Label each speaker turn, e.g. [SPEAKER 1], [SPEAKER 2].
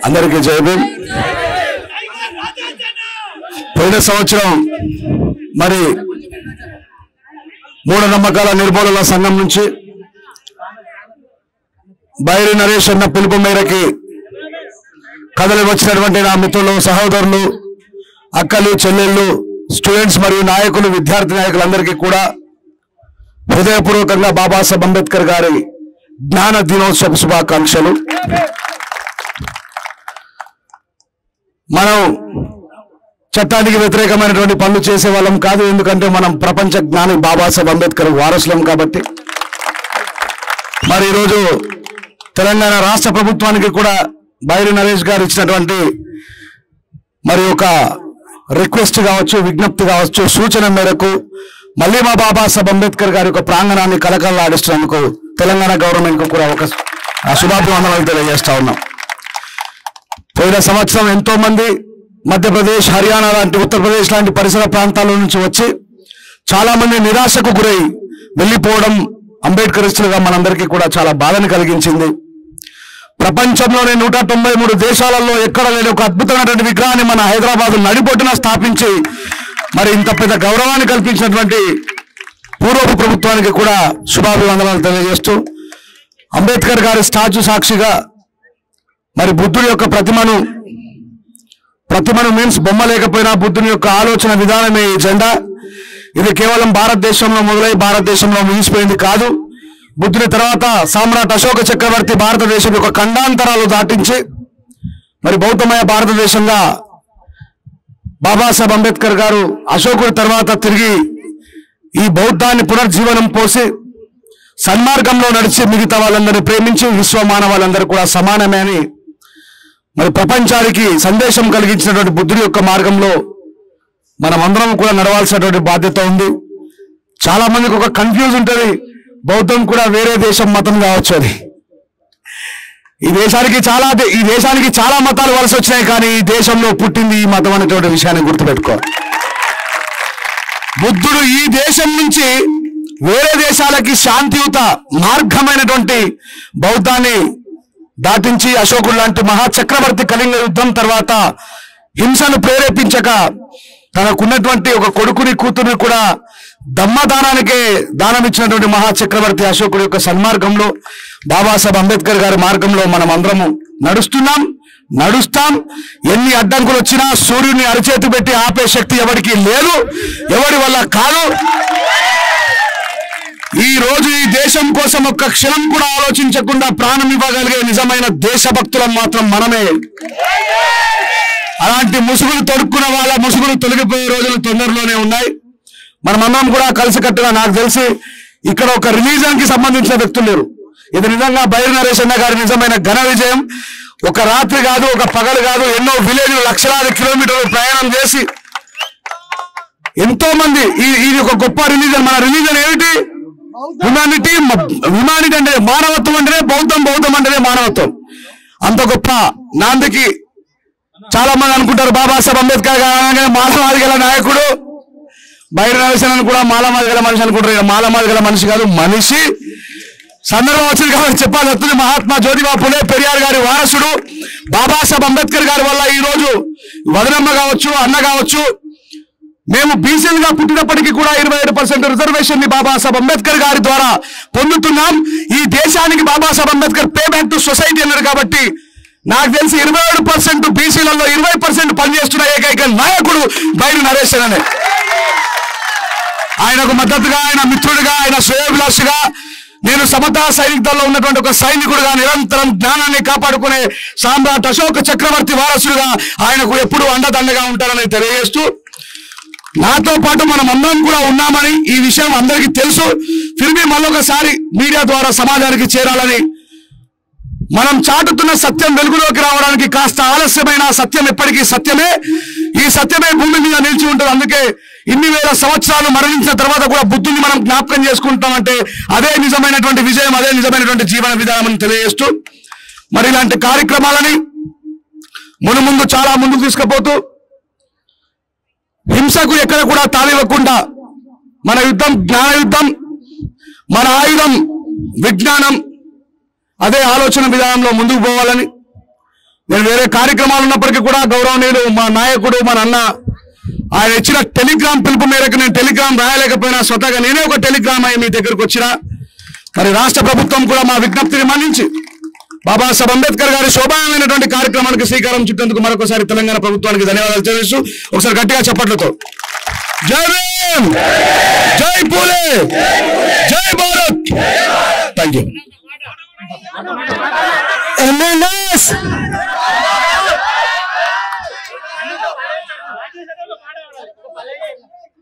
[SPEAKER 1] అందరికీ జై భీమ్. పోయిన సంవత్సరం మరి మూఢనమ్మకాల నిర్మూలన సంఘం నుంచి బైరి నరేష్ అన్న పిలుపు మేరకి కథలు వచ్చినటువంటి నా మిత్రులు, సహోదరులు, అక్కలు, చెల్లెళ్ళు, స్టూడెంట్స్ మరియు నాయకులు, విద్యార్థి నాయకులందరికీ కూడా హృదయపూర్వకంగా బాబాసాహెబ్ అంబేద్కర్ గారి జ్ఞాన దినోత్సవ శుభాకాంక్షలు. మనం చట్టానికి వ్యతిరేకమైనటువంటి పనులు చేసే వాళ్ళం కాదు, ఎందుకంటే మనం ప్రపంచ జ్ఞాని బాబాసాహెబ్ అంబేద్కర్ వారసులం కాబట్టి. మరి ఈరోజు తెలంగాణ రాష్ట్ర ప్రభుత్వానికి కూడా బైరి నరేష్ గారు ఇచ్చినటువంటి మరి ఒక రిక్వెస్ట్ కావచ్చు, విజ్ఞప్తి కావచ్చు, సూచన మేరకు మళ్ళీ మా బాబాసాహెబ్ అంబేద్కర్ గారి యొక్క ప్రాంగణాన్ని కలకలలాడిస్తున్నందుకు తెలంగాణ గవర్నమెంట్ కు కూడా ఒక శుభాభివందనాలు తెలియజేస్తా ఉన్నాం. పోయిన సంవత్సరం ఎంతో మంది మధ్యప్రదేశ్, హర్యానా లాంటి, ఉత్తరప్రదేశ్ లాంటి పరిసర ప్రాంతాల నుంచి వచ్చి చాలా మంది నిరాశకు గురై వెళ్ళిపోవడం అంబేద్కరిస్టులుగా మనందరికీ కూడా చాలా బాధని కలిగించింది. ప్రపంచంలోనే 193 దేశాలలో ఎక్కడ లేని ఒక అద్భుతమైనటువంటి విగ్రహాన్ని మన హైదరాబాద్ నడిబొట్టున స్థాపించి మరి ఇంత పెద్ద గౌరవాన్ని కల్పించినటువంటి పూర్వపు ప్రభుత్వానికి కూడా శుభాభివందనాలు తెలియజేస్తూ, అంబేద్కర్ గారి స్టాచ్యూ సాక్షిగా మరి బుద్ధుడి యొక్క ప్రతిమను మీన్స్ బొమ్మ లేకపోయినా బుద్ధుని యొక్క ఆలోచన విధానమే ఈ జెండా. ఇది కేవలం భారతదేశంలో మొదలై భారతదేశంలో ముగిసిపోయింది కాదు. బుద్ధుని తర్వాత సామ్రాట్ అశోక చక్రవర్తి భారతదేశం యొక్క ఖండాంతరాలు దాటించి మరి బౌద్ధమయ భారతదేశంగా బాబాసాహెబ్ అంబేద్కర్ గారు అశోకుడి తర్వాత తిరిగి ఈ బౌద్ధాన్ని పునర్జీవనం పోసి సన్మార్గంలో నడిచి మిగతా వాళ్ళందరినీ ప్రేమించి విశ్వ మానవాళ్ళందరూ కూడా సమానమే అని మరి ప్రపంచానికి సందేశం కలిగించినటువంటి బుద్ధుడి యొక్క మార్గంలో మనం అందరం కూడా నడవాల్సినటువంటి బాధ్యత ఉంది. చాలా మందికి ఒక కన్ఫ్యూజ్ ఉంటుంది, బౌద్ధం కూడా వేరే దేశం మతం కావచ్చు అని. ఈ దేశానికి చాలా మతాలు వలస వచ్చినాయి, కానీ ఈ దేశంలో పుట్టింది ఈ మతం అనేటువంటి విషయాన్ని గుర్తుపెట్టుకోవాలి. బుద్ధుడు ఈ దేశం నుంచి వేరే దేశాలకి శాంతియుత మార్గమైనటువంటి బౌద్ధాన్ని దాటించి అశోకుడు లాంటి మహాచక్రవర్తి కళింగ యుద్ధం తర్వాత హింసను ప్రేరేపించక తనకున్నటువంటి ఒక కొడుకుని, కూతుర్ని కూడా దమ్మదానానికే దానం ఇచ్చినటువంటి మహాచక్రవర్తి అశోకుడి యొక్క సన్మార్గంలో బాబాసాహెబ్ అంబేద్కర్ గారి మార్గంలో మనం అందరము నడుస్తాం. ఎన్ని అడ్డంకులు వచ్చినా సూర్యుని అరచేతి పెట్టి ఆపే శక్తి ఎవరికి లేదు, ఎవరి వల్ల కాదు. ఈ రోజు ఈ దేశం కోసం ఒక్క క్షణం కూడా ఆలోచించకుండా ప్రాణం ఇవ్వగలిగే నిజమైన దేశభక్తులం మాత్రం మనమే. అలాంటి ముసుగులు తొడుక్కున్న వాళ్ళ ముసుగులు తొలగిపోయే రోజులు తొందరలోనే ఉన్నాయి. మనమందరం కూడా కలిసికట్టుగా, నాకు తెలిసి ఇక్కడ ఒక రిలీజన్ కి సంబంధించిన వ్యక్తులు లేరు. ఇది నిజంగా బైరి నరేష్ అన్న గారి నిజమైన ఘన విజయం. ఒక రాత్రి కాదు, ఒక పగలు కాదు, ఎన్నో విలేజ్లు లక్షలాది కిలోమీటర్లు ప్రయాణం చేసి ఎంతో మంది ఇది ఒక గొప్ప రిలీజన్. మన రిలీజన్ ఏమిటి? హ్యుమానిటీ అంటే మానవత్వం అంటేనే బౌద్ధం అంటేనే మానవత్వం. అంత గొప్ప నాందికి చాలా మంది అనుకుంటారు బాబాసాహెబ్ అంబేద్కర్ గారు మాలమాది గల నాయకుడు, బైరి నరేష్ అని కూడా మాలమాది గల మనిషి అనుకుంటారు. మాలమాది గల మనిషి కాదు, మనిషి. సందర్భం వచ్చింది కాబట్టి చెప్పాల్సి వస్తుంది. మహాత్మా జ్యోతిబా పులే పెరియార్ గారి వారసుడు బాబాసాహెబ్ అంబేద్కర్ గారి వల్ల ఈ రోజు వదనమ్మ కావచ్చు, అన్న కావచ్చు, మేము బీసీలుగా పుట్టినప్పటికీ కూడా 27% రిజర్వేషన్ ని బాబాసాహెబ్ అంబేద్కర్ గారి ద్వారా పొందుతున్నాం. ఈ దేశానికి Babasaheb Ambedkar pay back to society అన్నారు కాబట్టి నాకు తెలిసి 27% బీసీలలో 20% పనిచేస్తున్న ఏకైక నాయకుడు బైరి నరేష్ అనే. ఆయనకు మద్దతుగా, ఆయన మిత్రుడిగా, ఆయన శ్రేయోభిలాషిగా, నేను సమతా సైనిక దళంలో ఉన్నటువంటి ఒక సైనికుడుగా నిరంతరం జ్ఞానాన్ని కాపాడుకునే సామ్రాట్ అశోక చక్రవర్తి వారసుడుగా ఆయనకు ఎప్పుడూ అండదండగా ఉంటారని తెలియజేస్తూ, నాతో పాటు మనం అందరం కూడా ఉన్నామని ఈ విషయం అందరికీ తెలుసు. తిరిగి మళ్ళొకసారి మీడియా ద్వారా సమాజానికి చేరాలని, మనం చాటుతున్న సత్యం వెలుగులోకి రావడానికి కాస్త ఆలస్యమైన సత్యం ఎప్పటికీ సత్యమే. ఈ సత్యమే భూమి మీద నిలిచి ఉంటుంది. అందుకే ఇన్ని వేల సంవత్సరాలు మరణించిన తర్వాత కూడా బుద్ధుని మనం జ్ఞాపకం చేసుకుంటామంటే అదే నిజమైనటువంటి విజయం, అదే నిజమైనటువంటి జీవన విధానం అని తెలియజేస్తూ, మరి ఇలాంటి కార్యక్రమాలని ముందు చాలా ముందుకు తీసుకుపోతూ హింసకు ఎక్కడ కూడా తావివ్వకుండా మన యుద్ధం జ్ఞాన యుద్ధం, మన ఆయుధం విజ్ఞానం, అదే ఆలోచన విధానంలో ముందుకు పోవాలని నేను వేరే కార్యక్రమాలు ఉన్నప్పటికీ కూడా గౌరవనీయులు మా నాయకుడు మన అన్న ఆయన ఇచ్చిన టెలిగ్రామ్ పిలుపు మేరకు నేను టెలిగ్రామ్ రాయలేకపోయినా స్వతహాగా నేనే ఒక టెలిగ్రామ్ అయ్యి మీ దగ్గరకు వచ్చిన మరి రాష్ట్ర ప్రభుత్వం కూడా మా విజ్ఞప్తిని మన్నించి బాబాసాహెబ్ అంబేద్కర్ గారి శోభాయమైనటువంటి కార్యక్రమానికి శ్రీకారం చుట్టేందుకు మరొకసారి తెలంగాణ ప్రభుత్వానికి ధన్యవాదాలు తెలియజేస్తూ ఒకసారి గట్టిగా చప్పట్లతో జై భీమ్, జై పూలే, జై భారత్. Thank you.